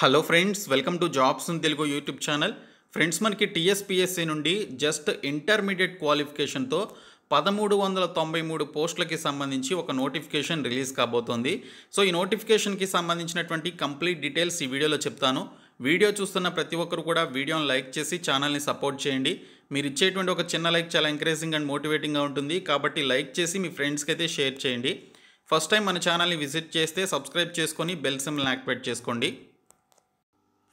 Hello friends, welcome to jobs in Telugu YouTube channel. Friends, మనకి TSPSC నుండి just intermediate క్వాలిఫికేషన్తో 1393 పోస్టులకి సంబంధించి ఒక నోటిఫికేషన్ రిలీజ్ కాబోతోంది. సో ఈ నోటిఫికేషన్కి సంబంధించినటువంటి కంప్లీట్ డీటెయిల్స్ ఈ వీడియోలో చెప్తాను. వీడియో చూస్తున్న ప్రతి ఒక్కరు కూడా వీడియోని లైక్ చేసి ఛానల్ని సపోర్ట్ చేయండి. మీరు ఇచ్చేటువంటి ఒక చిన్న లైక్ చాలా ఎంకరేజింగ్ అండ్ మోటివేటింగ్గా ఉంటుంది, కాబట్టి లైక్ చేసి మీ ఫ్రెండ్స్కి అయితే షేర్ చేయండి. ఫస్ట్ టైం మన ఛానల్ని విజిట్ చేస్తే సబ్స్క్రైబ్ చేసుకొని బెల్ సింబల్ని యాక్టివేట్ చేసుకోండి.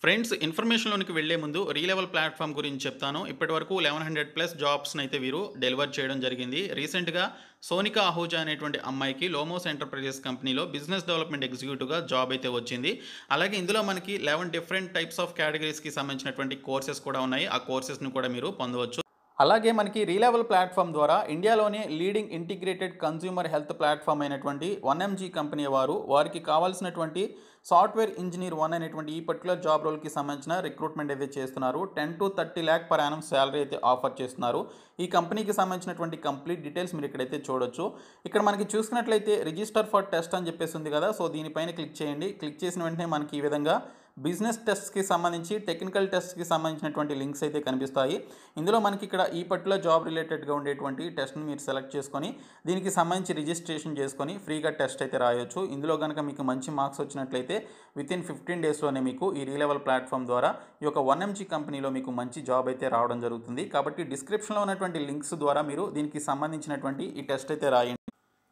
ఫ్రెండ్స్, ఇన్ఫర్మేషన్లోనికి వెళ్లే ముందు రీలెవల్ ప్లాట్ఫామ్ గురించి చెప్తాను. ఇప్పటివరకు 1100+ జాబ్స్ని అయితే వీరు డెలివర్ చేయడం జరిగింది. రీసెంట్గా సోనికా అహూజా అనేటువంటి అమ్మాయికి లోమోస్ ఎంటర్ప్రైజెస్ కంపెనీలో బిజినెస్ డెవలప్మెంట్ ఎగ్జిక్యూటివ్గా జాబ్ అయితే వచ్చింది. అలాగే ఇందులో మనకి 11 డిఫరెంట్ టైప్స్ ఆఫ్ కేటగిరీస్కి సంబంధించినటువంటి కోర్సెస్ కూడా ఉన్నాయి. ఆ కోర్సెస్ని కూడా మీరు పొందవచ్చు. అలాగే మనకి రీలెవల్ ప్లాట్ఫామ్ ద్వారా ఇండియాలోనే leading integrated consumer health platform అయినటువంటి 1MG కంపెనీ వారికి కావాల్సినటువంటి సాఫ్ట్వేర్ ఇంజనీర్ 1 అనేటువంటి ఈ పర్టికులర్ జాబ్ రోల్కి సంబంధించిన రిక్రూట్మెంట్ అయితే చేస్తున్నారు. 10 to 30 lakh per annum salary అయితే ఆఫర్ చేస్తున్నారు. ఈ కంపెనీకి సంబంధించినటువంటి కంప్లీట్ డీటెయిల్స్ మీరు ఇక్కడైతే చూడొచ్చు. ఇక్కడ మనకి చూసుకున్నట్లయితే రిజిస్టర్ ఫర్ టెస్ట్ అని చెప్పేసి ఉంది కదా, సో దీనిపైన క్లిక్ చేయండి. క్లిక్ చేసిన వెంటనే మనకి ఈ విధంగా బిజినెస్ టెస్ట్కి సంబంధించి టెక్నికల్ టెస్ట్కి సంబంధించినటువంటి లింక్స్ అయితే కనిపిస్తాయి. ఇందులో మనకి ఇక్కడ ఈ పర్టికులర్ జాబ్ రిలేటెడ్గా ఉండేటువంటి టెస్ట్ని మీరు సెలెక్ట్ చేసుకొని దీనికి సంబంధించి రిజిస్ట్రేషన్ చేసుకొని ఫ్రీగా టెస్ట్ అయితే రాయొచ్చు. ఇందులో కనుక మీకు మంచి మార్క్స్ వచ్చినట్లయితే వితిన్ 15 డేస్లోనే మీకు ఈ రీలెవల్ ప్లాట్ఫామ్ ద్వారా ఈ యొక్క 1MG కంపెనీలో మీకు మంచి జాబ్ అయితే రావడం జరుగుతుంది. కాబట్టి డిస్క్రిప్షన్లో ఉన్నటువంటి లింక్స్ ద్వారా మీరు దీనికి సంబంధించినటువంటి ఈ టెస్ట్ అయితే రాయండి.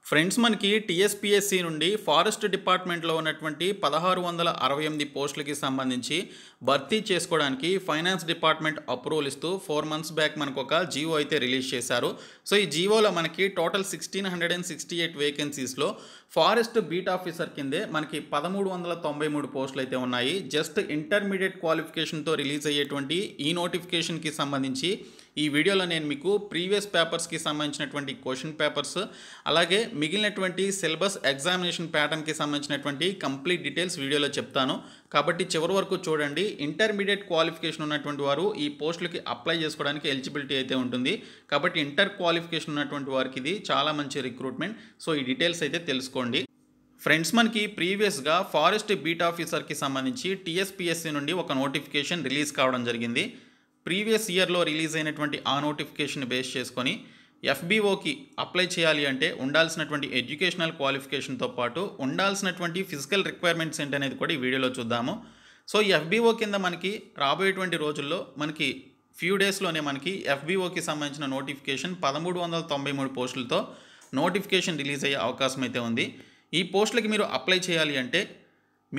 ఫ్రెండ్స్, మనకి టీఎస్పీఎస్సీ నుండి ఫారెస్ట్ డిపార్ట్మెంట్లో ఉన్నటువంటి 1668 పోస్టులకి సంబంధించి భర్తీ చేసుకోవడానికి ఫైనాన్స్ డిపార్ట్మెంట్ అప్రూవల్ ఇస్తూ 4 months బ్యాక్ మనకు ఒక జీవో అయితే రిలీజ్ చేశారు. సో ఈ జీవోలో మనకి టోటల్ 1668 వేకెన్సీస్లో ఫారెస్ట్ బీట్ ఆఫీసర్ కిందే మనకి 1393 పోస్టులు అయితే ఉన్నాయి. జస్ట్ ఇంటర్మీడియట్ క్వాలిఫికేషన్తో రిలీజ్ అయ్యేటువంటి ఈ నోటిఫికేషన్కి సంబంధించి ఈ వీడియోలో నేను మీకు ప్రీవియస్ పేపర్స్కి సంబంధించినటువంటి క్వశ్చన్ పేపర్స్, అలాగే మిగిలినటువంటి సిలబస్ ఎగ్జామినేషన్ ప్యాటర్న్కి సంబంధించినటువంటి కంప్లీట్ డీటెయిల్స్ వీడియోలో చెప్తాను. కాబట్టి చివరి వరకు చూడండి. ఇంటర్మీడియట్ క్వాలిఫికేషన్ ఉన్నటువంటి వారు ఈ పోస్టులకి అప్లై చేసుకోవడానికి ఎలిజిబిలిటీ అయితే ఉంటుంది. కాబట్టి ఇంటర్ క్వాలిఫికేషన్ ఉన్నటువంటి వారికి ఇది చాలా మంచి రిక్రూట్మెంట్. సో ఈ డీటెయిల్స్ అయితే తెలుసుకోండి. ఫ్రెండ్స్, మనకి ప్రీవియస్గా ఫారెస్ట్ బీట్ ఆఫీసర్కి సంబంధించి టీఎస్పీఎస్సీ నుండి ఒక నోటిఫికేషన్ రిలీజ్ కావడం జరిగింది. ప్రీవియస్ ఇయర్లో రిలీజ్ అయినటువంటి ఆ నోటిఫికేషన్ బేస్ చేసుకొని ఎఫ్బీఓకి అప్లై చేయాలి అంటే ఉండాల్సినటువంటి ఎడ్యుకేషనల్ క్వాలిఫికేషన్తో పాటు ఉండాల్సినటువంటి ఫిజికల్ రిక్వైర్మెంట్స్ ఏంటనేది కూడా ఈ వీడియోలో చూద్దాము. సో ఈ ఎఫ్బీఓ కింద మనకి రాబోయేటువంటి రోజుల్లో మనకి ఫ్యూ డేస్లోనే మనకి ఎఫ్బీఓకి సంబంధించిన నోటిఫికేషన్ 1393 పోస్టులతో నోటిఫికేషన్ రిలీజ్ అయ్యే అవకాశం అయితే ఉంది. ఈ పోస్టులకి మీరు అప్లై చేయాలి అంటే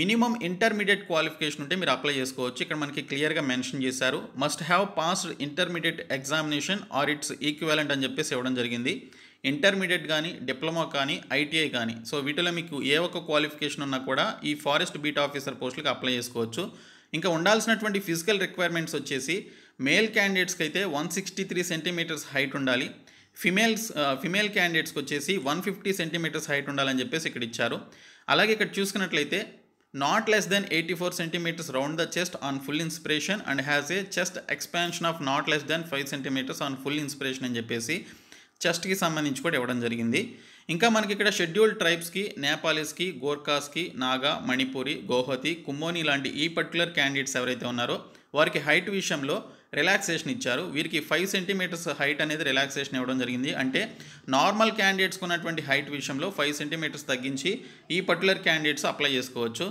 మినిమం ఇంటర్మీడియట్ క్వాలిఫికేషన్ ఉంటే మీరు అప్లై చేసుకోవచ్చు. ఇక్కడ మనకి క్లియర్గా మెన్షన్ చేశారు. Must have passed intermediate examination or its equivalent అని చెప్పేసి ఇవ్వడం జరిగింది. ఇంటర్మీడియట్ కానీ, డిప్లొమా కానీ, ఐటీఐ కానీ, సో వీటిలో మీకు ఏ ఒక్క క్వాలిఫికేషన్ ఉన్నా కూడా ఈ ఫారెస్ట్ బీట్ ఆఫీసర్ పోస్టులకు అప్లై చేసుకోవచ్చు. ఇంకా ఉండాల్సినటువంటి ఫిజికల్ రిక్వైర్మెంట్స్ వచ్చేసి మేల్ క్యాండిడేట్స్కి అయితే 163 centimeters హైట్ ఉండాలి. ఫిమేల్ క్యాండిడేట్స్కి వచ్చేసి 150 centimeters హైట్ ఉండాలని చెప్పేసి ఇక్కడ ఇచ్చారు. అలాగే ఇక్కడ చూసుకున్నట్లయితే not less than 84 centimeters round the chest on full inspiration and has a chest expansion of not less than 5 centimeters on full inspiration అని చెప్పేసి చెస్ట్కి సంబంధించి కూడా ఇవ్వడం జరిగింది. ఇంకా మనకి ఇక్కడ షెడ్యూల్డ్ ట్రైబ్స్కి, నేపాలీస్కి, గోర్ఖాస్కి, నాగా, మణిపూరి, గోహతి, కుమ్మోని లాంటి ఈ పర్టికులర్ క్యాండిడేట్స్ ఎవరైతే ఉన్నారో వారికి హైట్ విషయంలో రిలాక్సేషన్ ఇచ్చారు. వీరికి 5 centimeters హైట్ అనేది రిలాక్సేషన్ ఇవ్వడం జరిగింది. అంటే నార్మల్ క్యాండిడేట్స్కి ఉన్నటువంటి హైట్ విషయంలో 5 centimeters తగ్గించి ఈ పర్టికులర్ క్యాండిడేట్స్ అప్లై చేసుకోవచ్చు.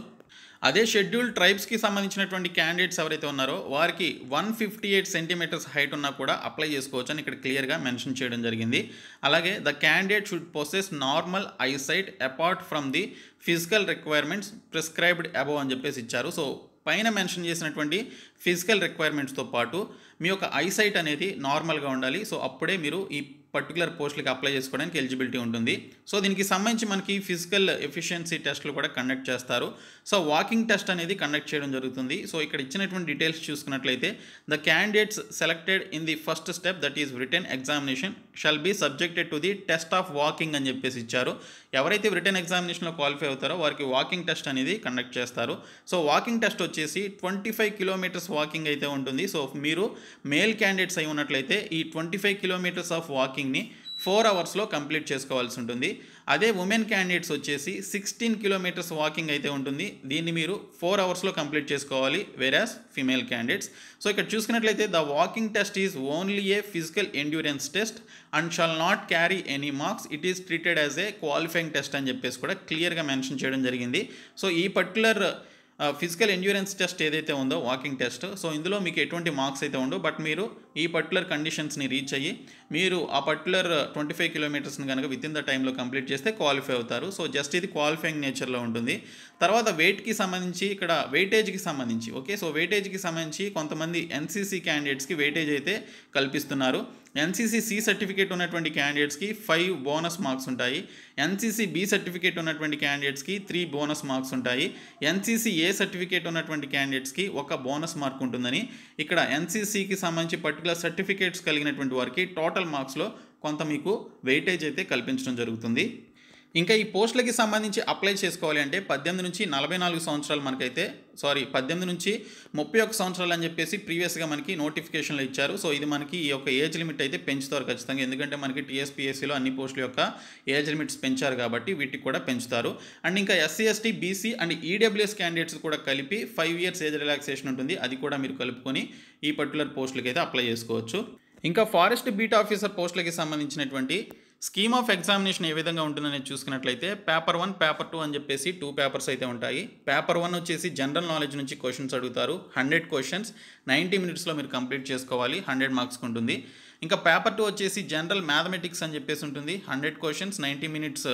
అదే షెడ్యూల్డ్ ట్రైబ్స్కి సంబంధించినటువంటి క్యాండిడేట్స్ ఎవరైతే ఉన్నారో వారికి 158 centimeters హైట్ ఉన్నా కూడా అప్లై చేసుకోవచ్చు అని ఇక్కడ క్లియర్గా మెన్షన్ చేయడం జరిగింది. అలాగే the candidate should possess normal eyesight apart from the physical requirements prescribed above అని చెప్పేసి ఇచ్చారు. సో పైన మెన్షన్ చేసినటువంటి ఫిజికల్ రిక్వైర్మెంట్స్తో పాటు మీ యొక్క ఐసైట్ అనేది నార్మల్గా ఉండాలి. సో అప్పుడే మీరు ఈ పర్టికులర్ పోస్టులకి అప్లై చేసుకోవడానికి ఎలిజిబిలిటీ ఉంటుంది. సో దీనికి సంబంధించి మనకి ఫిజికల్ ఎఫిషియన్సీ టెస్ట్లు కూడా కండక్ట్ చేస్తారు. సో వాకింగ్ టెస్ట్ అనేది కండక్ట్ చేయడం జరుగుతుంది. సో ఇక్కడ ఇచ్చినటువంటి డీటెయిల్స్ చూసుకున్నట్లయితే the candidates selected in the first step that is written examination shall be subjected to the test of walking అని చెప్పేసి ఇచ్చారు. ఎవరైతే రిటన్ ఎగ్జామినేషన్లో క్వాలిఫై అవుతారో వారికి వాకింగ్ టెస్ట్ అనేది కండక్ట్ చేస్తారు. సో వాకింగ్ టెస్ట్ వచ్చేసి 25 kilometers వాకింగ్ అయితే ఉంటుంది. సో మీరు మేల్ క్యాండిడేట్స్ అయి ఉన్నట్లయితే ఈ 25 kilometers ఆఫ్ వాకింగ్ని 4 అవర్స్లో కంప్లీట్ చేసుకోవాల్సి ఉంటుంది. అదే ఉమెన్ క్యాండిడేట్స్ వచ్చేసి 16 కిలోమీటర్స్ వాకింగ్ అయితే ఉంటుంది. దీన్ని మీరు 4 అవర్స్లో కంప్లీట్ చేసుకోవాలి, వేరాస్ ఫీమేల్ క్యాండిడేట్స్. సో ఇక్కడ చూసుకున్నట్లయితే the walking test is only A physical endurance test and shall not carry any marks. It is treated as a qualifying test అని చెప్పేసి కూడా క్లియర్గా మెన్షన్ చేయడం జరిగింది. సో ఈ పర్టికులర్ ఫిజికల్ ఎండ్యూరెన్స్ టెస్ట్ ఏదైతే ఉందో వాకింగ్ టెస్ట్, సో ఇందులో మీకు ఎటువంటి మార్క్స్ అయితే ఉండవు. బట్ మీరు ఈ పర్టికులర్ కండిషన్స్ని రీచ్ అయ్యి మీరు ఆ పర్టికులర్ 25 కిలోమీటర్స్ని కనుక విత్ ఇన్ ద టైంలో కంప్లీట్ చేస్తే క్వాలిఫై అవుతారు. సో జస్ట్ ఇది క్వాలిఫైయింగ్ నేచర్లో ఉంటుంది. తర్వాత వెయిట్కి సంబంధించి ఇక్కడ వెయిటేజ్కి సంబంధించి ఓకే, సో వెయిటేజ్కి సంబంధించి కొంతమంది ఎన్సీసీ క్యాండిడేట్స్కి వెయిటేజ్ అయితే కల్పిస్తున్నారు. ఎన్సీసీ సి సర్టిఫికేట్ ఉన్నటువంటి క్యాండిడేట్స్కి 5 బోనస్ మార్క్స్ ఉంటాయి. ఎన్సీసీ బి సర్టిఫికేట్ ఉన్నటువంటి క్యాండిడేట్స్కి 3 బోనస్ మార్క్స్ ఉంటాయి. ఎన్సీసీ ఏ సర్టిఫికేట్ ఉన్నటువంటి క్యాండిడేట్స్కి 1 బోనస్ మార్క్ ఉంటుందని ఇక్కడ ఎన్సీసీకి సంబంధించి పర్టికులర్ సర్టిఫికేట్స్ కలిగినటువంటి వారికి టోటల్ మార్క్స్లో కొంత మీకు వెయిటేజ్ అయితే కల్పించడం జరుగుతుంది. ఇంకా ఈ పోస్టులకి సంబంధించి అప్లై చేసుకోవాలి అంటే 18 నుంచి 44 సంవత్సరాలు మనకైతే 18 నుంచి 31 సంవత్సరాలు అని చెప్పేసి ప్రీవియస్గా మనకి నోటిఫికేషన్లో ఇచ్చారు. సో ఇది మనకి ఈ యొక్క ఏజ్ లిమిట్ అయితే పెంచుతారు ఖచ్చితంగా, ఎందుకంటే మనకి టీఎస్పీఎస్సీలో అన్ని పోస్టుల యొక్క ఏజ్ లిమిట్స్ పెంచారు కాబట్టి వీటికి కూడా పెంచుతారు. అండ్ ఇంకా SC ST BC and EWS candidates కూడా కలిపి 5 ఇయర్స్ ఏజ్ రిలాక్సేషన్ ఉంటుంది. అది కూడా మీరు కలుపుకొని ఈ పర్టికులర్ పోస్టులకి అయితే అప్లై చేసుకోవచ్చు. ఇంకా ఫారెస్ట్ బీట్ ఆఫీసర్ పోస్టులకి సంబంధించినటువంటి స్కీమ్ ఆఫ్ ఎగ్జామినేషన్ ఏ విధంగా ఉంటుందనేది చూసుకున్నట్లయితే పేపర్ 1 పేపర్ 2 అని చెప్పేసి 2 పేపర్స్ అయితే ఉంటాయి. పేపర్ 1 వచ్చేసి జనరల్ నాలెడ్జ్ నుంచి క్వశ్చన్స్ అడుగుతారు. 100 క్వశ్చన్స్ 90 మినిట్స్లో మీరు కంప్లీట్ చేసుకోవాలి, 100 మార్క్స్కి ఉంటుంది. ఇంకా పేపర్ 2 వచ్చేసి జనరల్ మ్యాథమెటిక్స్ అని చెప్పేసి ఉంటుంది. 100 క్వశ్చన్స్ 90 మినిట్స్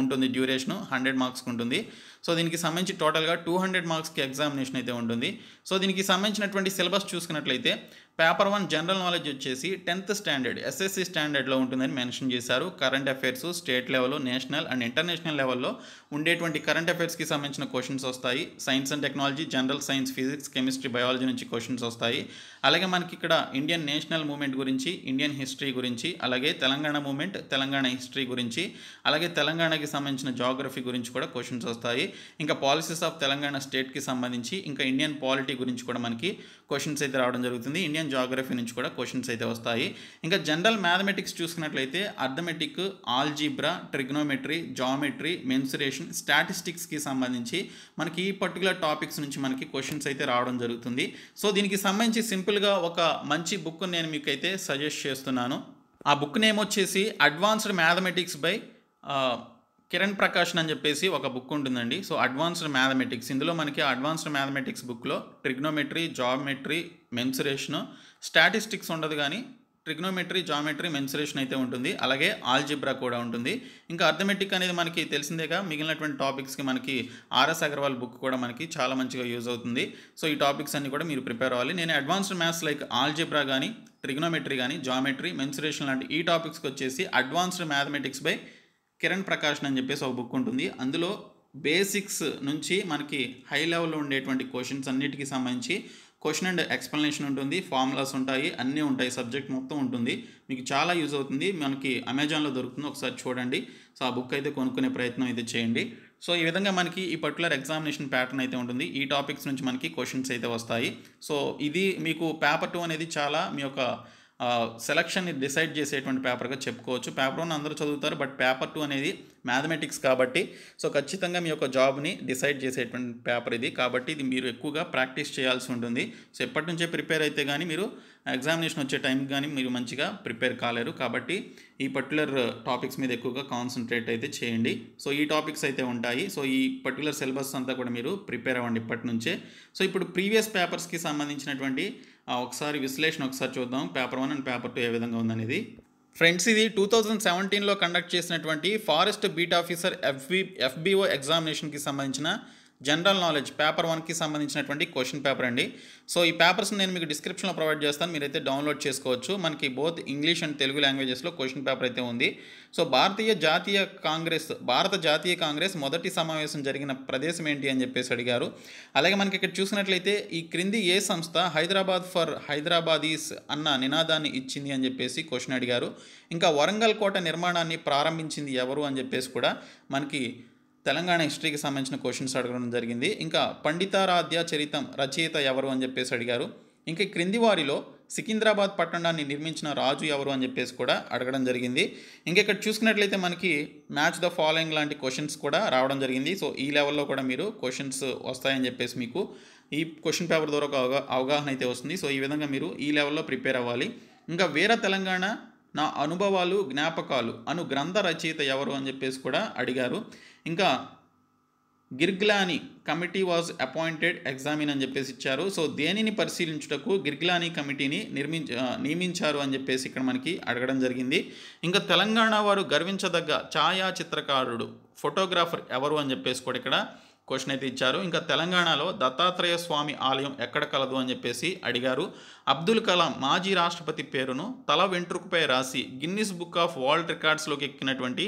ఉంటుంది డ్యూరేషను, 100 మార్క్స్కి ఉంటుంది. సో దీనికి సంబంధించి టోటల్గా 200 మార్క్స్కి ఎగ్జామినేషన్ అయితే ఉంటుంది. సో దీనికి సంబంధించినటువంటి సిలబస్ చూసుకున్నట్లయితే పేపర్ 1 జనరల్ నాలెడ్జ్ వచ్చేసి 10th స్టాండర్డ్ ఎస్ఎస్సి స్టాండర్డ్లో ఉంటుందని మెన్షన్ చేశారు. Current affairs state level, national and international లెవెల్లో ఉండేటువంటి కరెంట్ అఫైర్స్కి సంబంధించిన క్వశ్చన్స్ వస్తాయి. Science and technology, general science, physics, chemistry, biology నుంచి క్వశ్చన్స్ వస్తాయి. అలాగే మనకి ఇక్కడ ఇండియన్ నేషనల్ మూవ్మెంట్ గురించి, ఇండియన్ హిస్టరీ గురించి, అలాగే తెలంగాణ మూవ్మెంట్, తెలంగాణ హిస్టరీ గురించి, అలాగే తెలంగాణకి సంబంధించిన జాగ్రఫీ గురించి కూడా క్వశ్చన్స్ వస్తాయి. ఇంకా పాలసీస్ ఆఫ్ తెలంగాణ స్టేట్కి సంబంధించి, ఇంకా ఇండియన్ పాలిటీ గురించి కూడా మనకి క్వశ్చన్స్ అయితే రావడం జరుగుతుంది. ఇండియన్ జాగ్రఫీ నుంచి కూడా క్వశ్చన్స్ అయితే వస్తాయి. ఇంకా జనరల్ మ్యాథమెటిక్స్ చూసుకున్నట్లయితే arithmetic, algebra, trigonometry, geometry, mensuration, స్టాటిస్టిక్స్కి సంబంధించి మనకి ఈ పర్టికులర్ టాపిక్స్ నుంచి మనకి క్వశ్చన్స్ అయితే రావడం జరుగుతుంది. సో దీనికి సంబంధించి సింపుల్గా ఒక మంచి బుక్ నేను మీకు అయితే సజెస్ట్ చేస్తున్నాను. ఆ బుక్ నేమ్ వచ్చేసి advanced mathematics by Kiran Prakash అని చెప్పేసి ఒక బుక్ ఉంటుందండి. సో అడ్వాన్స్డ్ మ్యాథమెటిక్స్, ఇందులో మనకి అడ్వాన్స్డ్ మ్యాథమెటిక్స్ బుక్లో ట్రిగ్నోమెట్రీ, జామెట్రీ, మెన్సురేషను, స్టాటిస్టిక్స్ ఉండదు కానీ ట్రిగ్నోమెట్రీ, జామెట్రీ, మెన్సురేషన్ అయితే ఉంటుంది. అలాగే ఆల్జిబ్రా కూడా ఉంటుంది. ఇంకా అర్థమెటిక్ అనేది మనకి తెలిసిందేగా, మిగిలినటువంటి టాపిక్స్కి మనకి ఆర్ఎస్ అగర్వాల్ బుక్ కూడా మనకి చాలా మంచిగా యూజ్ అవుతుంది. సో ఈ టాపిక్స్ అన్ని కూడా మీరు ప్రిపేర్ అవ్వాలి. నేను అడ్వాన్స్డ్ మ్యాథ్స్ లైక్ ఆల్జిబ్రా కానీ, ట్రిగ్నోమెట్రీ కానీ, జామెట్రీ, మెన్సురేషన్ లాంటి ఈ టాపిక్స్కి వచ్చేసి advanced mathematics by Kiran Prakash అని చెప్పేసి ఒక బుక్ ఉంటుంది. అందులో బేసిక్స్ నుంచి మనకి హై లెవెల్లో ఉండేటువంటి క్వశ్చన్స్ అన్నిటికీ సంబంధించి క్వశ్చన్ అండ్ ఎక్స్ప్లెనేషన్ ఉంటుంది, ఫార్ములాస్ ఉంటాయి, అన్నీ ఉంటాయి, సబ్జెక్ట్ మొత్తం ఉంటుంది. మీకు చాలా యూజ్ అవుతుంది. మనకి అమెజాన్లో దొరుకుతుంది, ఒకసారి చూడండి. సో ఆ బుక్ అయితే కొనుక్కునే ప్రయత్నం అయితే చేయండి. సో ఈ విధంగా మనకి ఈ పర్టికులర్ ఎగ్జామినేషన్ ప్యాటర్న్ అయితే ఉంటుంది. ఈ టాపిక్స్ నుంచి మనకి క్వశ్చన్స్ అయితే వస్తాయి. సో ఇది మీకు పేపర్ 2 అనేది చాలా మీ యొక్క సెలక్షన్ని డిసైడ్ చేసేటువంటి పేపర్గా చెప్పుకోవచ్చు. పేపర్ 1 అందరూ చదువుతారు, బట్ పేపర్ 2 అనేది మ్యాథమెటిక్స్ కాబట్టి సో ఖచ్చితంగా మీ యొక్క జాబ్ని డిసైడ్ చేసేటువంటి పేపర్ ఇది. కాబట్టి ఇది మీరు ఎక్కువగా ప్రాక్టీస్ చేయాల్సి ఉంటుంది. సో ఎప్పటి నుంచే ప్రిపేర్ అయితే కానీ మీరు ఎగ్జామినేషన్ వచ్చే టైంకి కానీ మీరు మంచిగా ప్రిపేర్ కాలేరు. కాబట్టి ఈ పర్టికులర్ టాపిక్స్ మీద ఎక్కువగా కాన్సన్ట్రేట్ అయితే చేయండి. సో ఈ టాపిక్స్ అయితే ఉంటాయి. సో ఈ పర్టికులర్ సిలబస్ అంతా కూడా మీరు ప్రిపేర్ అవ్వండి ఇప్పటి నుంచే. సో ఇప్పుడు ప్రీవియస్ పేపర్స్కి సంబంధించినటువంటి ఒకసారి విశ్లేషణ ఒకసారి చూద్దాం. పేపర్ 1 అండ్ పేపర్ 2 ఏ విధంగా ఉందనేది. ఫ్రెండ్స్, ఇది 2017లో కండక్ట్ చేసినటువంటి ఫారెస్ట్ బీట్ ఆఫీసర్ ఎఫ్బిఓ ఎగ్జామినేషన్కి సంబంధించిన జనరల్ నాలెడ్జ్ పేపర్ 1కి సంబంధించినటువంటి క్వశ్చన్ పేపర్ అండి. సో ఈ పేపర్స్ని నేను మీకు డిస్క్రిప్షన్లో ప్రొవైడ్ చేస్తాను, మీరైతే డౌన్లోడ్ చేసుకోవచ్చు. మనకి బోత్ ఇంగ్లీష్ అండ్ తెలుగు లాంగ్వేజెస్లో క్వశ్చన్ పేపర్ అయితే ఉంది. సో భారత జాతీయ కాంగ్రెస్ మొదటి సమావేశం జరిగిన ప్రదేశం ఏంటి అని చెప్పేసి అడిగారు. అలాగే మనకి ఇక్కడ చూసినట్లయితే ఈ క్రింది ఏ సంస్థ హైదరాబాద్ ఫర్ హైదరాబాదీస్ అన్న నినాదాన్ని ఇచ్చింది అని చెప్పేసి క్వశ్చన్ అడిగారు. ఇంకా వరంగల్ కోట నిర్మాణాన్ని ప్రారంభించింది ఎవరు అని చెప్పేసి కూడా మనకి తెలంగాణ హిస్టరీకి సంబంధించిన క్వశ్చన్స్ అడగడం జరిగింది. ఇంకా పండితారాధ్య చరితం రచయిత ఎవరు అని చెప్పేసి అడిగారు. ఇంకా క్రింది వారిలో సికింద్రాబాద్ పట్టణాన్ని నిర్మించిన రాజు ఎవరు అని చెప్పేసి కూడా అడగడం జరిగింది. ఇక్కడ చూసుకున్నట్లయితే మనకి మ్యాచ్ ద ఫాలోయింగ్ లాంటి క్వశ్చన్స్ కూడా రావడం జరిగింది. సో ఈ లెవెల్లో కూడా మీరు క్వశ్చన్స్ వస్తాయని చెప్పేసి మీకు ఈ క్వశ్చన్ పేపర్ ద్వారా ఒక అవగాహన అయితే వస్తుంది. సో ఈ విధంగా మీరు ఈ లెవెల్లో ప్రిపేర్ అవ్వాలి. ఇంకా వీర తెలంగాణ నా అనుభవాలు జ్ఞాపకాలు అను గ్రంథ రచయిత ఎవరు అని చెప్పేసి కూడా అడిగారు. ఇంకా Girglani committee was appointed examine అని చెప్పేసి ఇచ్చారు. సో దేనిని పరిశీలించుటకు గిర్గ్లానీ కమిటీని నియమించారు అని చెప్పేసి ఇక్కడ మనకి అడగడం జరిగింది. ఇంకా తెలంగాణ వారు గర్వించదగ్గ ఛాయాచిత్రకారుడు ఫోటోగ్రాఫర్ ఎవరు అని చెప్పేసి కూడా ఇక్కడ క్వశ్చన్ అయితే ఇచ్చారు. ఇంకా తెలంగాణలో దత్తాత్రేయ స్వామి ఆలయం ఎక్కడ కలదు అని చెప్పేసి అడిగారు. అబ్దుల్ కలాం మాజీ రాష్ట్రపతి పేరును తల వెంట్రుకపై రాసి గిన్నిస్ బుక్ ఆఫ్ వరల్డ్ రికార్డ్స్లోకి ఎక్కినటువంటి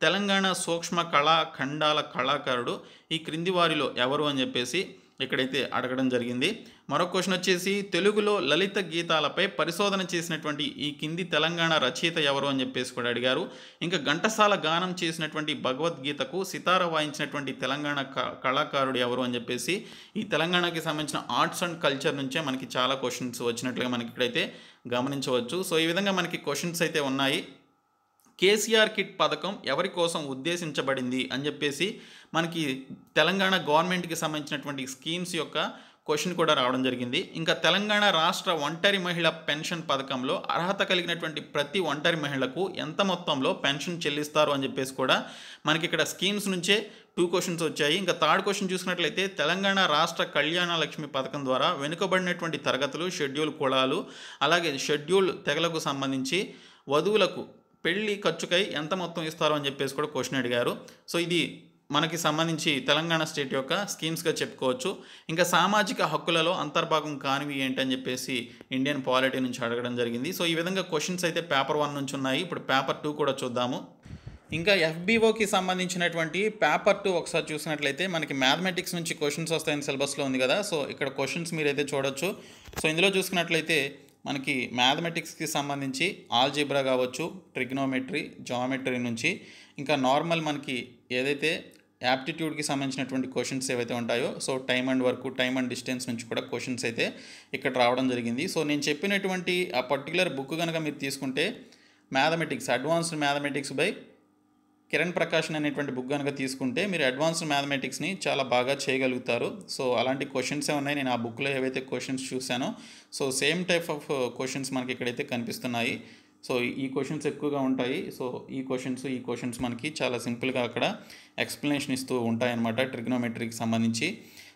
తెలంగాణ సూక్ష్మ కళాఖండాల కళాకారుడు ఈ క్రింది వారిలో ఎవరు అని చెప్పేసి ఇక్కడైతే అడగడం జరిగింది. మరొక క్వశ్చన్ వచ్చేసి తెలుగులో లలిత గీతాలపై పరిశోధన చేసినటువంటి ఈ కింది తెలంగాణ రచయిత ఎవరు అని చెప్పేసి కూడా అడిగారు. ఇంకా ఘంటసాల గానం చేసినటువంటి భగవద్గీతకు సితార వాయించినటువంటి తెలంగాణ కళాకారుడు ఎవరు అని చెప్పేసి ఈ తెలంగాణకి సంబంధించిన ఆర్ట్స్ అండ్ కల్చర్ నుంచే మనకి చాలా క్వశ్చన్స్ వచ్చినట్లుగా మనకి ఇక్కడైతే గమనించవచ్చు. సో ఈ విధంగా మనకి క్వశ్చన్స్ అయితే ఉన్నాయి. కేసీఆర్ కిట్ పథకం ఎవరి కోసం ఉద్దేశించబడింది అని చెప్పేసి మనకి తెలంగాణ గవర్నమెంట్కి సంబంధించినటువంటి స్కీమ్స్ యొక్క క్వశ్చన్ కూడా రావడం జరిగింది. ఇంకా తెలంగాణ రాష్ట్ర ఒంటరి మహిళ పెన్షన్ పథకంలో అర్హత కలిగినటువంటి ప్రతి ఒంటరి మహిళకు ఎంత మొత్తంలో పెన్షన్ చెల్లిస్తారు అని చెప్పేసి కూడా మనకి ఇక్కడ స్కీమ్స్ నుంచే 2 క్వశ్చన్స్ వచ్చాయి. ఇంకా థర్డ్ క్వశ్చన్ చూసినట్లయితే తెలంగాణ రాష్ట్ర కళ్యాణ లక్ష్మి పథకం ద్వారా వెనుకబడినటువంటి తరగతులు, షెడ్యూల్ కులాలు, అలాగే షెడ్యూల్ తెగలకు సంబంధించి వధువులకు పెళ్లి ఖర్చుకై ఎంత మొత్తం ఇస్తారో అని చెప్పేసి కూడా క్వశ్చన్ అడిగారు. సో ఇది మనకి సంబంధించి తెలంగాణ స్టేట్ యొక్క స్కీమ్స్గా చెప్పుకోవచ్చు. ఇంకా సామాజిక హక్కులలో అంతర్భాగం కానివి ఏంటని చెప్పేసి ఇండియన్ పాలిటీ నుంచి అడగడం జరిగింది. సో ఈ విధంగా క్వశ్చన్స్ అయితే పేపర్ 1 నుంచి ఉన్నాయి. ఇప్పుడు పేపర్ 2 కూడా చూద్దాము. ఇంకా FBOకి సంబంధించినటువంటి పేపర్ 2 ఒకసారి చూసినట్లయితే మనకి మ్యాథమెటిక్స్ నుంచి క్వశ్చన్స్ వస్తాయని సిలబస్లో ఉంది కదా. సో ఇక్కడ క్వశ్చన్స్ మీరైతే చూడొచ్చు. సో ఇందులో చూసుకున్నట్లయితే మనకి మ్యాథమెటిక్స్కి సంబంధించి ఆల్జీబ్రా కావచ్చు, ట్రిగ్నోమెట్రీ, జామెట్రీ నుంచి ఇంకా నార్మల్ మనకి ఏదైతే యాప్టిట్యూడ్కి సంబంధించినటువంటి క్వశ్చన్స్ ఏవైతే ఉంటాయో so time and work, time and distance నుంచి కూడా క్వశ్చన్స్ అయితే ఇక్కడ రావడం జరిగింది. సో నేను చెప్పినటువంటి ఆ పర్టికులర్ బుక్ కనుక మీరు తీసుకుంటే mathematics advanced mathematics by Kiran Prakashan అనేటువంటి బుక్ కనుక తీసుకుంటే మీరు అడ్వాన్స్డ్ మ్యాథమెటిక్స్ని చాలా బాగా చేయగలుగుతారు. సో అలాంటి క్వశ్చన్సే ఉన్నాయి. నేను ఆ బుక్లో ఏవైతే క్వశ్చన్స్ చూసానో so same type of questions మనకి ఇక్కడైతే కనిపిస్తున్నాయి. సో ఈ క్వశ్చన్స్ ఎక్కువగా ఉంటాయి. సో ఈ క్వశ్చన్స్ మనకి చాలా సింపుల్గా అక్కడ ఎక్స్ప్లెనేషన్ ఇస్తూ ఉంటాయన్నమాట ట్రిగ్నోమెట్రీకి సంబంధించి.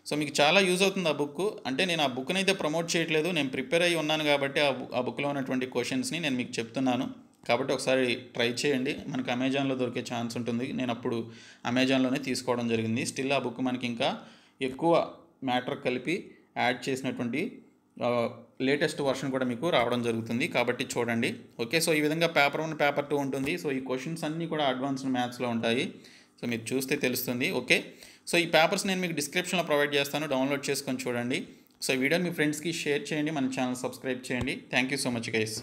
సో మీకు చాలా యూజ్ అవుతుంది ఆ బుక్. అంటే నేను ఆ బుక్ని అయితే ప్రమోట్ చేయట్లేదు, నేను ప్రిపేర్ అయ్యి ఉన్నాను కాబట్టి ఆ బుక్లో ఉన్నటువంటి క్వశ్చన్స్ని నేను మీకు చెప్తున్నాను. కాబట్టి ఒకసారి ట్రై చేయండి. మనకి అమెజాన్లో దొరికే ఛాన్స్ ఉంటుంది. నేను అప్పుడు అమెజాన్లోనే తీసుకోవడం జరిగింది. స్టిల్ ఆ బుక్ మనకి ఇంకా ఎక్కువ మ్యాటర్ కలిపి యాడ్ చేసినటువంటి లేటెస్ట్ వర్షన్ కూడా మీకు రావడం జరుగుతుంది. కాబట్టి చూడండి. ఓకే, సో ఈ విధంగా పేపర్ 1, పేపర్ 2 ఉంటుంది. సో ఈ క్వశ్చన్స్ అన్నీ కూడా అడ్వాన్స్డ్ మ్యాథ్స్లో ఉంటాయి. సో మీరు చూస్తే తెలుస్తుంది. ఓకే, సో ఈ పేపర్స్ నేను మీకు డిస్క్రిప్షన్లో ప్రొవైడ్ చేస్తాను, డౌన్లోడ్ చేసుకొని చూడండి. సో ఈ వీడియోని మీ ఫ్రెండ్స్కి షేర్ చేయండి, మన ఛానల్ సబ్స్క్రైబ్ చేయండి. Thank you so much guys.